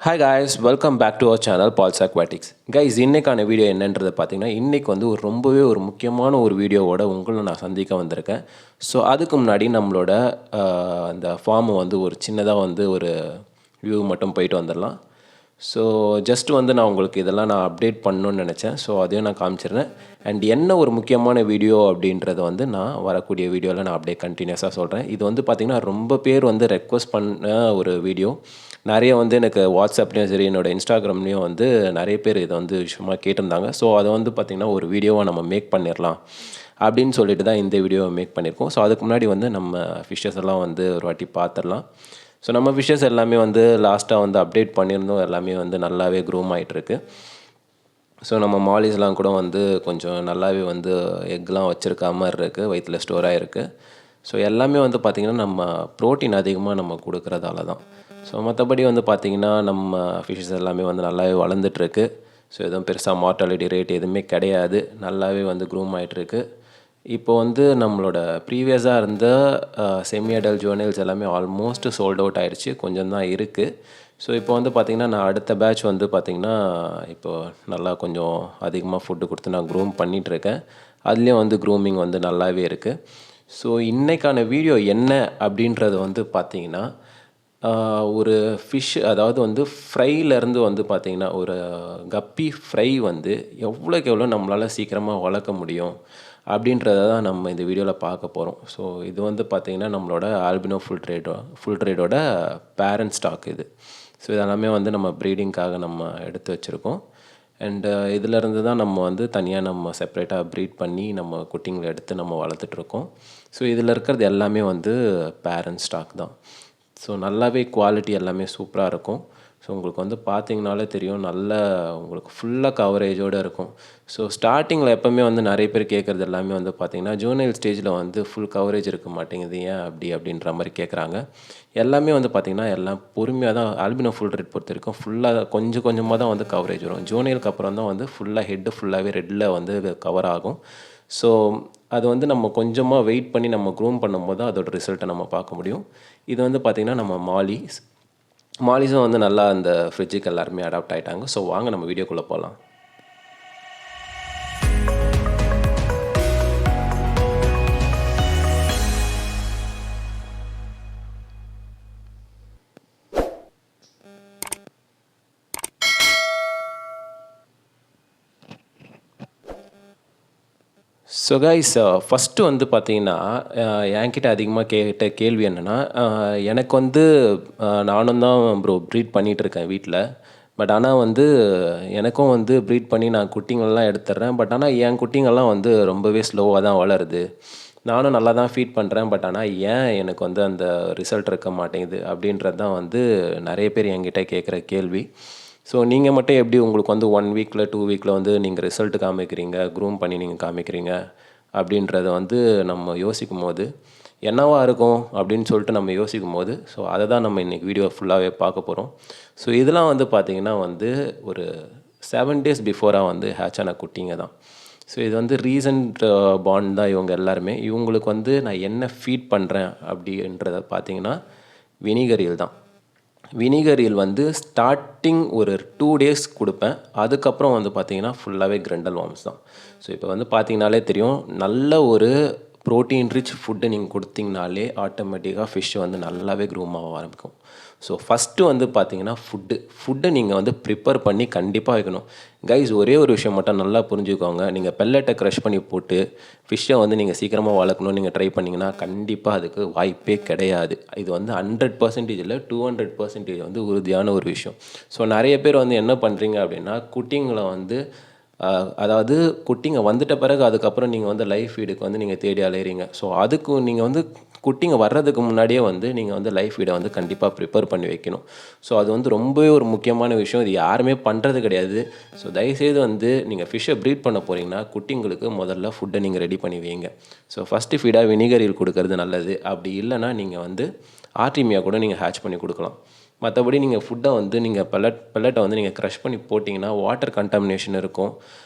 Hi guys, welcome back to our channel Paul's Aquatics. Guys, இன்றைக்கான video என்னன்றது பார்த்தீங்கன்னா, இன்றைக்கி வந்து ஒரு முக்கியமான ஒரு வீடியோவோட உங்களை நான் சந்திக்க வந்திருக்கேன். ஸோ அதுக்கு முன்னாடி நம்மளோட அந்த ஃபார்மை வந்து ஒரு சின்னதாக வந்து ஒரு வியூ மட்டும் போயிட்டு வந்துடலாம். ஸோ ஜஸ்ட் வந்து நான் உங்களுக்கு இதெல்லாம் நான் அப்டேட் பண்ணணுன்னு நினச்சேன். ஸோ அதையும் நான் காமிச்சிடுறேன். அண்ட் என்ன ஒரு முக்கியமான வீடியோ அப்படின்றத வந்து நான் வரக்கூடிய வீடியோவில் நான் அப்படியே கண்டினியூஸாக சொல்கிறேன். இது வந்து பார்த்திங்கன்னா ரொம்ப பேர் வந்து ரெக்வஸ்ட் பண்ண ஒரு வீடியோ. நிறைய வந்து எனக்கு வாட்ஸ்அப்லேயும் சரி, என்னோடய இன்ஸ்டாகிராம்லேயும் வந்து நிறைய பேர் இதை வந்து விஷயமாக கேட்டிருந்தாங்க. ஸோ அதை வந்து பார்த்திங்கன்னா ஒரு வீடியோவாக நம்ம மேக் பண்ணிடலாம் அப்படின்னு சொல்லிட்டு தான் இந்த வீடியோவை மேக் பண்ணியிருக்கோம். ஸோ அதுக்கு முன்னாடி வந்து நம்ம ஃபிஷ்ஷஸ் எல்லாம் வந்து ஒரு வாட்டி பார்த்துடலாம். ஸோ நம்ம ஃபிஷ்ஷஸ் எல்லாமே வந்து லாஸ்ட்டாக வந்து அப்டேட் பண்ணியிருந்தோம். எல்லாமே வந்து நல்லாவே க்ரூம் ஆகிட்டுருக்கு. ஸோ நம்ம மாலிஸ்லாம் கூட வந்து கொஞ்சம் நல்லாவே வந்து எக்லாம் வச்சுருக்க மாதிரி இருக்குது, வயிற்றில் ஸ்டோர் ஆகிருக்கு. ஸோ எல்லாமே வந்து பார்த்திங்கன்னா நம்ம ப்ரோட்டீன் அதிகமாக நம்ம கொடுக்குறதால தான். ஸோ மற்றபடி வந்து பார்த்திங்கன்னா நம்ம ஃபிஷ்ஷஸ் எல்லாமே வந்து நல்லாவே வளர்ந்துட்டுருக்கு. ஸோ எதுவும் பெருசாக மார்ட்டாலிட்டி ரேட் எதுவுமே கிடையாது, நல்லாவே வந்து க்ரூம் ஆகிட்டுருக்கு. இப்போ வந்து நம்மளோட ப்ரீவியஸாக இருந்த செமி அடல்ட் ஜுவனைல்ஸ் எல்லாமே ஆல்மோஸ்ட் சோல்ட் அவுட் ஆகிடுச்சு, கொஞ்சம் தான் இருக்குது. ஸோ இப்போ வந்து பார்த்திங்கன்னா நான் அடுத்த பேட்ச் வந்து பார்த்திங்கன்னா இப்போது நல்லா கொஞ்சம் அதிகமாக ஃபுட்டு கொடுத்து நான் க்ரூம் பண்ணிகிட்ருக்கேன். அதுலேயும் வந்து க்ரூமிங் வந்து நல்லாவே இருக்குது. ஸோ இன்றைக்கான வீடியோ என்ன அப்படின்றது வந்து பார்த்திங்கன்னா, ஒரு ஃபிஷ், அதாவது வந்து ஃப்ரைலேருந்து வந்து பார்த்திங்கன்னா ஒரு கப்பி ஃப்ரை வந்து எவ்வளோக்கு எவ்வளோ நம்மளால் சீக்கிரமாக வளர்க்க முடியும் அப்படின்றத தான் நம்ம இந்த வீடியோவில் பார்க்க போகிறோம். ஸோ இது வந்து பார்த்திங்கன்னா நம்மளோட ஆல்பினோ ஃபுல் ட்ரேடோட பேரண்ட் ஸ்டாக் இது. ஸோ இதெல்லாமே வந்து நம்ம ப்ரீடிங்காக நம்ம எடுத்து வச்சுருக்கோம். அண்டு இதிலேருந்து தான் நம்ம வந்து தனியாக நம்ம செப்ரேட்டாக ப்ரீட் பண்ணி நம்ம குட்டிங்களை எடுத்து நம்ம வளர்த்துட்ருக்கோம். ஸோ இதில் இருக்கிறது எல்லாமே வந்து பேரண்ட் ஸ்டாக் தான். ஸோ நல்லாவே குவாலிட்டி எல்லாமே சூப்பராக இருக்கும். ஸோ உங்களுக்கு வந்து பார்த்திங்கனாலே தெரியும், நல்ல உங்களுக்கு ஃபுல்லாக கவரேஜோடு இருக்கும். ஸோ ஸ்டார்டிங்கில் எப்போவுமே வந்து நிறைய பேர் கேட்குறது எல்லாமே வந்து பார்த்திங்கன்னா, ஜூனியல் ஸ்டேஜில் வந்து ஃபுல் கவரேஜ் இருக்க மாட்டேங்குது, ஏன் அப்படின்ற மாதிரி கேட்குறாங்க. எல்லாமே வந்து பார்த்திங்கன்னா எல்லாம் பொறுமையாக தான். ஆல்பினோ ஃபுல் ரேட் பொறுத்த வரைக்கும் ஃபுல்லாக கொஞ்சம் கொஞ்சமாக தான் வந்து கவரேஜ் வரும். ஜூனியலுக்கு அப்புறம் தான் வந்து ஃபுல்லாக ஹெட்டு ஃபுல்லாகவே ரெட்டில் வந்து கவர் ஆகும். ஸோ அது வந்து நம்ம கொஞ்சமாக வெயிட் பண்ணி நம்ம க்ரூம் பண்ணும்போது தான் அதோட ரிசல்ட்டை நம்ம பார்க்க முடியும். இது வந்து பார்த்திங்கன்னா நம்ம மாலிஸும் வந்து நல்லா அந்த ஃப்ரிட்ஜுக்கு எல்லாருமே அடாப்ட் ஆகிட்டாங்க. ஸோ வாங்க நம்ம வீடியோக்குள்ளே போகலாம். ஸோ கைஸ், ஃபஸ்ட்டு வந்து பார்த்திங்கன்னா என்கிட்ட அதிகமாக கேட்ட கேள்வி என்னென்னா, எனக்கு வந்து நானும் தான் ப்ரீட் பண்ணிகிட்ருக்கேன் வீட்டில். பட் ஆனால் வந்து எனக்கும் வந்து ப்ரீட் பண்ணி நான் குட்டிங்கள்லாம் எடுத்துடுறேன். பட் ஆனால் என் குட்டிங்கள்லாம் வந்து ரொம்பவே ஸ்லோவாக தான் வளருது. நானும் நல்லா தான் ஃபீட் பண்ணுறேன். பட் ஆனால் ஏன் எனக்கு வந்து அந்த ரிசல்ட் இருக்க மாட்டேங்குது அப்படின்றது தான் வந்து நிறைய பேர் என்கிட்ட கேட்குற கேள்வி. ஸோ நீங்கள் மட்டும் எப்படி உங்களுக்கு வந்து 1 வீக்கில் 2 வீக்கில் வந்து நீங்கள் ரிசல்ட் காமிக்கிறீங்க, க்ரூம் பண்ணி நீங்கள் காமிக்கிறீங்க அப்படின்றத வந்து நம்ம யோசிக்கும் போது என்னவா இருக்கும் அப்படின்னு சொல்லிட்டு நம்ம யோசிக்கும் போது, ஸோ அதை தான் நம்ம இன்றைக்கி வீடியோ ஃபுல்லாகவே பார்க்க போகிறோம். ஸோ இதெல்லாம் வந்து பார்த்திங்கன்னா வந்து ஒரு 7 days பிஃபோராக வந்து ஹேட்ச் ஆன குட்டிங்க தான். ஸோ இது வந்து ரீசன்ட் பாண்ட் தான் இவங்க எல்லாருமே. இவங்களுக்கு வந்து நான் என்ன ஃபீட் பண்ணுறேன் அப்படின்றத பார்த்திங்கன்னா வினிகரியல் தான். வினிகரியல் வந்து ஸ்டார்டிங் ஒரு 2 days கொடுப்பேன். அதுக்கப்புறம் வந்து பார்த்திங்கன்னா ஃபுல்லாகவே கிரண்டல் வார்ம்ஸ் தான். ஸோ இப்போ வந்து பார்த்திங்கனாலே தெரியும், நல்ல ஒரு ப்ரோட்டீன் ரிச் ஃபுட்டு நீங்கள் கொடுத்திங்கனாலே ஆட்டோமேட்டிக்காக ஃபிஷ் வந்து நல்லாவே க்ரூம் ஆக ஆரம்பிக்கும். ஸோ ஃபஸ்ட்டு வந்து பார்த்திங்கன்னா ஃபுட்டை நீங்கள் வந்து ப்ரிப்பேர் பண்ணி கண்டிப்பாக வைக்கணும். கைஸ், ஒரே ஒரு விஷயம் மட்டும் நல்லா புரிஞ்சுக்கோங்க. நீங்கள் பெல்லட்டை க்ரஷ் பண்ணி போட்டு ஃபிஷ்ஷை வந்து நீங்கள் சீக்கிரமாக வளர்க்கணும்னு நீங்கள் ட்ரை பண்ணிங்கன்னா கண்டிப்பாக அதுக்கு வாய்ப்பே கிடையாது. இது வந்து 100% இல்லை, 200% வந்து உறுதியான ஒரு விஷயம். ஸோ நிறைய பேர் வந்து என்ன பண்ணுறீங்க அப்படின்னா, குட்டிங்களை வந்து அதாவது குட்டிங்க வந்துட்ட பிறகு அதுக்கப்புறம் நீங்கள் வந்து லைஃப் ஃபீடுக்கு வந்து நீங்கள் தேடி அலைகிறீங்க. ஸோ அதுக்கு நீங்கள் வந்து குட்டிங்க வர்றதுக்கு முன்னாடியே வந்து நீங்கள் வந்து லைஃப் ஃபீடை வந்து கண்டிப்பாக ப்ரிப்பேர் பண்ணி வைக்கணும். ஸோ அது வந்து ரொம்பவே ஒரு முக்கியமான விஷயம். இது யாருமே பண்ணுறது கிடையாது. ஸோ தயவுசெய்து வந்து நீங்கள் ஃபிஷ்ஷை ப்ரீட் பண்ண போகிறீங்கன்னா குட்டிங்களுக்கு முதல்ல ஃபுட்டை நீங்கள் ரெடி பண்ணி வைங்க. ஸோ ஃபஸ்ட்டு ஃபீடாக வினிகரியல் கொடுக்கறது நல்லது. அப்படி இல்லைனா நீங்கள் வந்து ஆர்டிமியா கூட நீங்கள் ஹேட்ச் பண்ணி கொடுக்கலாம். மற்றபடி நீங்கள் ஃபுட்டை வந்து நீங்கள் பெல்லட்டை வந்து நீங்கள் க்ரஷ் பண்ணி போட்டிங்கன்னா வாட்டர் கண்டாமினேஷன் இருக்கும்.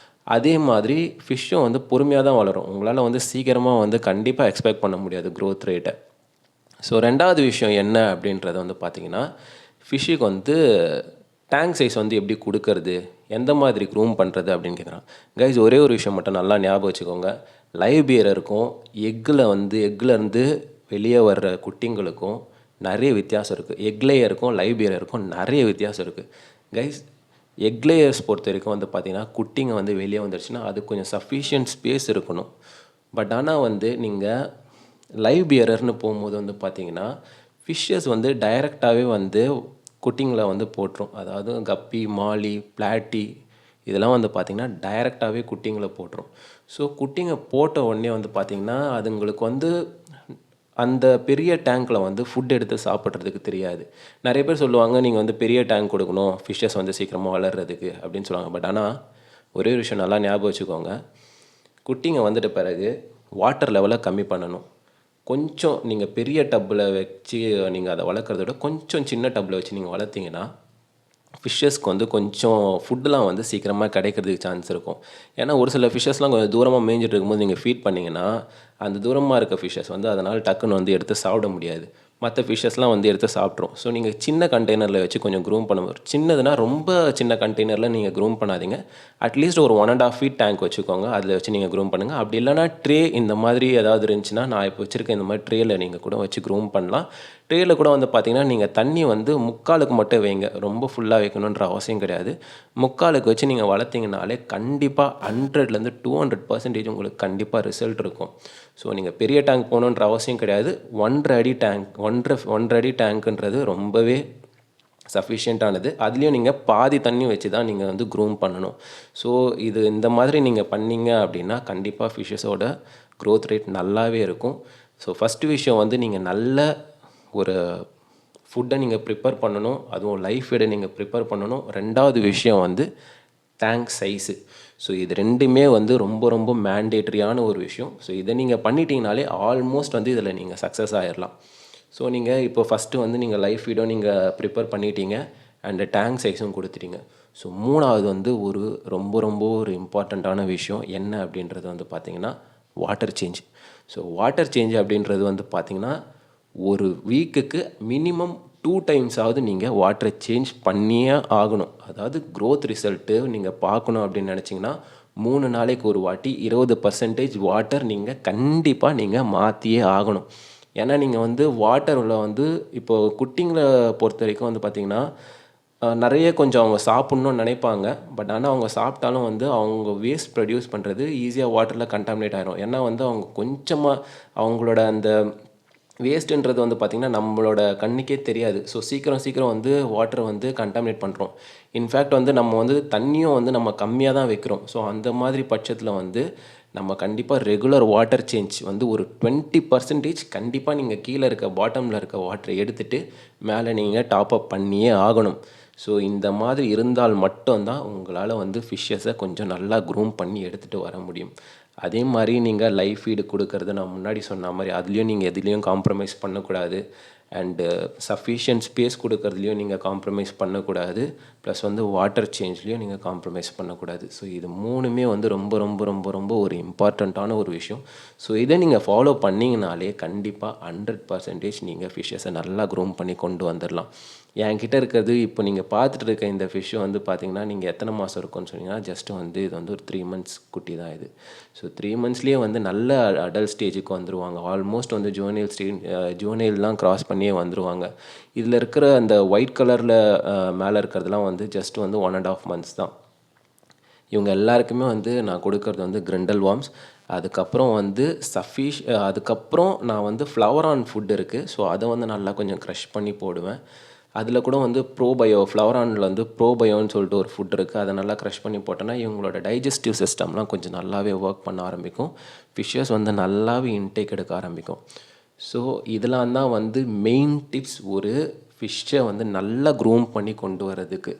அதே மாதிரி ஃபிஷ்ஷும் வந்து பொறுமையாக தான் வளரும். உங்களால் வந்து சீக்கிரமாக வந்து கண்டிப்பாக எக்ஸ்பெக்ட் பண்ண முடியாது க்ரோத் ரேட்டை. ஸோ ரெண்டாவது விஷயம் என்ன அப்படின்றத வந்து பார்த்திங்கன்னா, ஃபிஷ்ஷுக்கு வந்து டேங்க் சைஸ் வந்து எப்படி கொடுக்கறது, எந்த மாதிரி க்ரூம் பண்ணுறது அப்படின்னு கேட்குறான். கைஸ் ஒரே ஒரு விஷயம் மட்டும் நல்லா ஞாபகம் வச்சுக்கோங்க. லைவ் பியரருக்கும் எக்லேருந்து வெளியே வர்ற குட்டிங்களுக்கும் நிறைய வித்தியாசம் இருக்குது. எக் லேயருக்கும் லைவ் பியரருக்கும் நிறைய வித்தியாசம் இருக்குது. கைஸ் எக் லேயர்ஸ் பொறுத்த வரைக்கும் வந்து பார்த்திங்கன்னா குட்டிங்க வந்து வெளியே வந்துடுச்சுன்னா அது கொஞ்சம் சஃபிஷியன்ட் ஸ்பேஸ் இருக்கணும். பட் ஆனால் வந்து நீங்கள் லைவ் பியரர்னு போகும்போது வந்து பார்த்திங்கன்னா ஃபிஷ்ஷஸ் வந்து டைரெக்டாகவே வந்து குட்டிங்களை வந்து போட்டுரும். அதாவது கப்பி, மாலி, பிளாட்டி இதெல்லாம் வந்து பார்த்திங்கன்னா டைரெக்டாகவே குட்டிங்களை போட்டுரும். ஸோ குட்டிங்க போட்ட உடனே வந்து பார்த்திங்கன்னா அதுங்களுக்கு வந்து அந்த பெரிய டேங்க்கில் வந்து ஃபுட் எடுத்து சாப்பிட்றதுக்கு தெரியாது. நிறைய பேர் சொல்லுவாங்க நீங்கள் வந்து பெரிய டேங்க் கொடுக்கணும் ஃபிஷ்ஷஸ் வந்து சீக்கிரமாக வளர்கிறதுக்கு அப்படின்னு சொல்லுவாங்க. பட் ஆனால் ஒரே ஒரு விஷயம் நல்லா ஞாபகம் வச்சுக்கோங்க. குட்டிங்க வந்துட்ட பிறகு வாட்டர் லெவலை கம்மி பண்ணணும். கொஞ்சம் நீங்கள் பெரிய டப்பில் வச்சு நீங்கள் அதை வளர்க்குறத விட கொஞ்சம் சின்ன டப்பில் வச்சு நீங்கள் வளர்த்திங்கன்னா ஃபிஷ்ஷஸ்க்கு வந்து கொஞ்சம் ஃபுட்டெலாம் வந்து சீக்கிரமாக கிடைக்கிறதுக்கு சான்ஸ் இருக்கும். ஏன்னா ஒரு சில ஃபிஷ்ஷஸ்லாம் கொஞ்சம் தூரமாக மேய்ஞ்சிட்டு இருக்கும்போது நீங்கள் ஃபீட் பண்ணிங்கன்னா அந்த தூரமாக இருக்க ஃபிஷ்ஷஸ் வந்து அதனால் டக்குன்னு வந்து எடுத்து சாப்பிட முடியாது. மற்ற ஃபிஷ்ஷஸ்லாம் வந்து எடுத்து சாப்பிட்ரும். ஸோ நீங்கள் சின்ன கண்டெய்னரில் வச்சு கொஞ்சம் க்ரூம் பண்ணும்போது, சின்னதுன்னா ரொம்ப சின்ன கண்டெய்னரில் நீங்கள் க்ரூம் பண்ணாதீங்க. அட்லீஸ்ட் ஒரு 1.5 feet டேங்க் வச்சுக்கோங்க. அதில் வச்சு நீங்கள் க்ரூம் பண்ணுங்கள். அப்படி இல்லைனா ட்ரே இந்த மாதிரி ஏதாவது இருந்துச்சுன்னா, நான் இப்போ வச்சுருக்க இந்த மாதிரி ட்ரேயில் நீங்கள் கூட வச்சு க்ரூம் பண்ணலாம். ட்ரேயில் கூட வந்து பார்த்திங்கன்னா நீங்கள் தண்ணி வந்து முக்காலுக்கு மட்டும் வைங்க. ரொம்ப ஃபுல்லாக வைக்கணுன்ற அவசியம் கிடையாது. முக்காலுக்கு வச்சு நீங்கள் வளர்த்திங்கனாலே கண்டிப்பாக 100லேருந்து 200% உங்களுக்கு கண்டிப்பாக ரிசல்ட் இருக்கும். ஸோ நீங்கள் பெரிய டேங்க் போகணுன்ற அவசியம் கிடையாது. 1.5 அடி டேங்க் 1.5 அடி டேங்க்குன்றது ரொம்பவே சஃபிஷியண்ட்டானது. அதுலேயும் நீங்கள் பாதி தண்ணி வச்சு தான் நீங்கள் வந்து க்ரூம் பண்ணணும். ஸோ இது இந்த மாதிரி நீங்கள் பண்ணீங்க அப்படின்னா கண்டிப்பாக ஃபிஷ்ஷஸோட க்ரோத் ரேட் நல்லாவே இருக்கும். ஸோ ஃபஸ்ட்டு விஷயம் வந்து நீங்கள் நல்ல ஒரு ஃபுட்டை நீங்கள் ப்ரிப்பேர் பண்ணணும். அதுவும் லைஃப் ஃபீடை நீங்கள் ப்ரிப்பேர் பண்ணணும். 2வது விஷயம் வந்து டேங்க் சைஸு. ஸோ இது ரெண்டுமே வந்து ரொம்ப ரொம்ப மேண்டேட்ரியான ஒரு விஷயம். ஸோ இதை நீங்கள் பண்ணிட்டீங்கனாலே ஆல்மோஸ்ட் வந்து இதில் நீங்கள் சக்ஸஸ் ஆகிடலாம். ஸோ நீங்கள் இப்போ ஃபஸ்ட்டு வந்து நீங்கள் லைஃப் ஃபீடோ நீங்கள் ப்ரிப்பேர் பண்ணிட்டீங்க அண்டு டேங்க் சைஸும் கொடுத்துட்டீங்க. ஸோ 3வது வந்து ஒரு ரொம்ப ரொம்ப ஒரு இம்பார்ட்டண்ட்டான விஷயம் என்ன அப்படின்றது வந்து பார்த்திங்கன்னா water change. So water change அப்படின்றது வந்து பார்த்திங்கன்னா ஒரு வீக்குக்கு மினிமம் 2 டைம்ஸாவது நீங்கள் வாட்டரை சேஞ்ச் பண்ணியே ஆகணும். அதாவது க்ரோத் ரிசல்ட்டு நீங்கள் பார்க்கணும் அப்படின்னு நினச்சிங்கன்னா 3 நாளைக்கு ஒரு வாட்டி 20% வாட்டர் நீங்கள் கண்டிப்பாக நீங்கள் மாற்றியே ஆகணும். ஏன்னா நீங்கள் வந்து வாட்டரில் வந்து இப்போது குட்டிங்களை பொறுத்த வரைக்கும் வந்து பார்த்திங்கன்னா நிறைய கொஞ்சம் அவங்க சாப்பிட்ணுன்னு நினைப்பாங்க. பட் ஆனால் அவங்க சாப்பிட்டாலும் வந்து அவங்க வேஸ்ட் ப்ரொடியூஸ் பண்ணுறது ஈஸியாக வாட்டரில் கண்டாமினேட் ஆகிரும். ஏன்னா வந்து அவங்க கொஞ்சமாக அவங்களோட அந்த வேஸ்ட்டுன்றது வந்து பார்த்திங்கன்னா நம்மளோட கண்ணுக்கே தெரியாது. ஸோ சீக்கிரம் வந்து வாட்டரை வந்து கண்டாமினேட் பண்ணுறோம். இன்ஃபேக்ட் வந்து நம்ம வந்து தண்ணியும் வந்து நம்ம கம்மியாக தான் வைக்கிறோம். ஸோ அந்த மாதிரி பட்சத்தில் வந்து நம்ம கண்டிப்பாக ரெகுலர் வாட்டர் சேஞ்ச் வந்து ஒரு 20% கண்டிப்பாக நீங்கள் கீழே இருக்க பாட்டமில் இருக்க வாட்டரை எடுத்துகிட்டு மேலே நீங்கள் டாப் அப் பண்ணியே ஆகணும். ஸோ இந்த மாதிரி இருந்தால் மட்டும்தான் உங்களால் வந்து ஃபிஷ்ஷஸை கொஞ்சம் நல்லா க்ரூம் பண்ணி எடுத்துகிட்டு வர முடியும். அதே மாதிரி நீங்கள் லைஃப் ஃபீடு கொடுக்கறது நான் முன்னாடி சொன்ன மாதிரி அதுலேயும் நீங்கள் எதுலேயும் காம்ப்ரமைஸ் பண்ணக்கூடாது. அண்டு சஃபிஷியன்ட் ஸ்பேஸ் கொடுக்கறதுலையும் நீங்கள் காம்ப்ரமைஸ் பண்ணக்கூடாது. ப்ளஸ் வந்து வாட்டர் சேஞ்ச்லேயும் நீங்கள் காம்ப்ரமைஸ் பண்ணக்கூடாது. ஸோ இது 3மே வந்து ரொம்ப ரொம்ப ரொம்ப ரொம்ப ஒரு இம்பார்ட்டண்ட்டான ஒரு விஷயம். ஸோ இதை நீங்கள் ஃபாலோ பண்ணிங்கனாலே கண்டிப்பாக 100% நீங்கள் ஃபிஷ்ஷஸை நல்லா க்ரூம் பண்ணி கொண்டு வந்துடலாம். என்கிட்ட இருக்கிறது இப்போ நீங்கள் பார்த்துட்டு இருக்க இந்த ஃபிஷ்ஷு வந்து பார்த்திங்கன்னா நீங்கள் எத்தனை மாதம் இருக்கும்னு சொன்னீங்கன்னா ஜஸ்ட்டு வந்து இது வந்து ஒரு 3 months குட்டி தான் இது. ஸோ 3 monthsலேயே வந்து நல்ல அடல்ட் ஸ்டேஜுக்கு வந்துடுவாங்க. ஆல்மோஸ்ட் வந்து ஜுவனைல்லாம் க்ராஸ் பண்ணியே வந்துடுவாங்க. இதில் இருக்கிற அந்த ஒயிட் கலரில் மேலே இருக்கிறதுலாம் வந்து ஜஸ்ட் வந்து 1.5 months தான். இவங்க எல்லாருக்குமே வந்து நான் கொடுக்கறது வந்து கிரிண்டல் வார்ம்ஸ். அதுக்கப்புறம் வந்து அதுக்கப்புறம் நான் வந்து ஃப்ளவர் ஆன் ஃபுட் இருக்குது. ஸோ அதை வந்து நல்லா கொஞ்சம் க்ரஷ் பண்ணி போடுவேன். அதில் கூட வந்து ஃப்ளவர் ஆனில் வந்து ப்ரோபயோன்னு சொல்லிட்டு ஒரு ஃபுட் இருக்குது. அதை நல்லா க்ரஷ் பண்ணி போட்டோன்னா இவங்களோட டைஜஸ்டிவ் சிஸ்டம்லாம் கொஞ்சம் நல்லாவே ஒர்க் பண்ண ஆரம்பிக்கும். ஃபிஷ்ஷஸ் வந்து நல்லாவே இன்டேக் எடுக்க ஆரம்பிக்கும். ஸோ இதெல்லாம் தான் வந்து மெயின் டிப்ஸ் ஒரு ஃபிஷ்ஷை வந்து நல்லா க்ரூம் பண்ணி கொண்டு வரதுக்கு.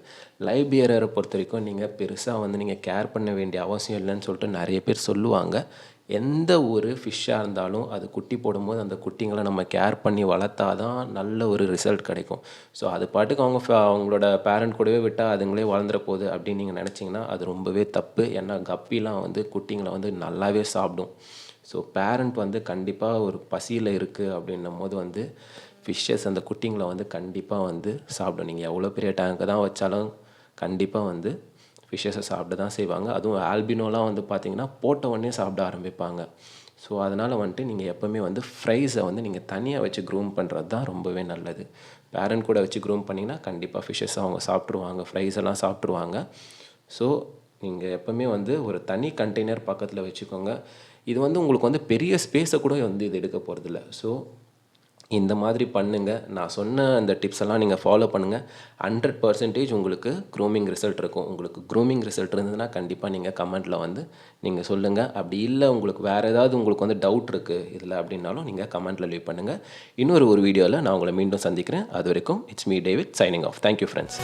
லைவ் பியரரை பொறுத்த வரைக்கும் நீங்கள் பெருசாக வந்து நீங்கள் கேர் பண்ண வேண்டிய அவசியம் இல்லைன்னு சொல்லிட்டு நிறைய பேர் சொல்லுவாங்க. எந்த ஒரு ஃபிஷ்ஷாக இருந்தாலும் அது குட்டி போடும்போது அந்த குட்டிங்களை நம்ம கேர் பண்ணி வளர்த்தா தான் நல்ல ஒரு ரிசல்ட் கிடைக்கும். ஸோ அது பாட்டுக்கு அவங்களோட பேரண்ட் கூடவே விட்டால் அதுங்களே வளர்ந்துற போகுது அப்படின்னு நீங்கள் நினச்சிங்கன்னா அது ரொம்பவே தப்பு. ஏன்னா கப்பிலாம் வந்து குட்டிங்களை வந்து நல்லாவே சாப்பிடும். ஸோ பேரண்ட் வந்து கண்டிப்பாக ஒரு பசியில் இருக்குது அப்படின்னும் போது வந்து ஃபிஷ்ஷஸ் அந்த குட்டிங்களை வந்து கண்டிப்பாக வந்து சாப்பிடும். நீங்கள் எவ்வளோ பெரிய டேங்க்கை தான் வச்சாலும் கண்டிப்பாக வந்து ஃபிஷ்ஷஸை சாப்பிட தான் செய்வாங்க. அதுவும் ஆல்பினோலாம் வந்து பார்த்திங்கன்னா போட்ட உடனே சாப்பிட ஆரம்பிப்பாங்க. ஸோ அதனால் வந்துட்டு நீங்கள் எப்போவுமே வந்து ஃப்ரைஸை வந்து நீங்கள் தனியாக வச்சு க்ரூம் பண்ணுறது தான் ரொம்பவே நல்லது. பேரண்ட் கூட வச்சு க்ரூம் பண்ணிங்கன்னா கண்டிப்பாக ஃபிஷ்ஷஸ் அவங்க சாப்பிட்ருவாங்க, ஃப்ரைஸ் எல்லாம் சாப்பிட்ருவாங்க. ஸோ நீங்கள் எப்போவுமே வந்து ஒரு தனி கண்டெய்னர் பக்கத்தில் வச்சுக்கோங்க. இது வந்து உங்களுக்கு வந்து பெரிய ஸ்பேஸை கூட வந்து இது எடுக்க போகிறதில்ல. ஸோ இந்த மாதிரி பண்ணுங்கள். நான் சொன்ன அந்த டிப்ஸ் எல்லாம் நீங்கள் ஃபாலோ பண்ணுங்கள். 100% உங்களுக்கு க்ரூமிங் ரிசல்ட் இருக்கும். உங்களுக்கு க்ரூமிங் ரிசல்ட் இருந்ததுன்னா கண்டிப்பாக நீங்கள் கமெண்ட்டில் வந்து நீங்கள் சொல்லுங்கள். அப்படி இல்லை உங்களுக்கு வேறு ஏதாவது உங்களுக்கு வந்து டவுட் இருக்குது இதில் அப்படின்னாலும் நீங்கள் கமெண்ட்டில் லீவ் பண்ணுங்கள். இன்னொரு வீடியோவில் நான் உங்களை மீண்டும் சந்திக்கிறேன். அது வரைக்கும் it's me David signing off. Thank you friends.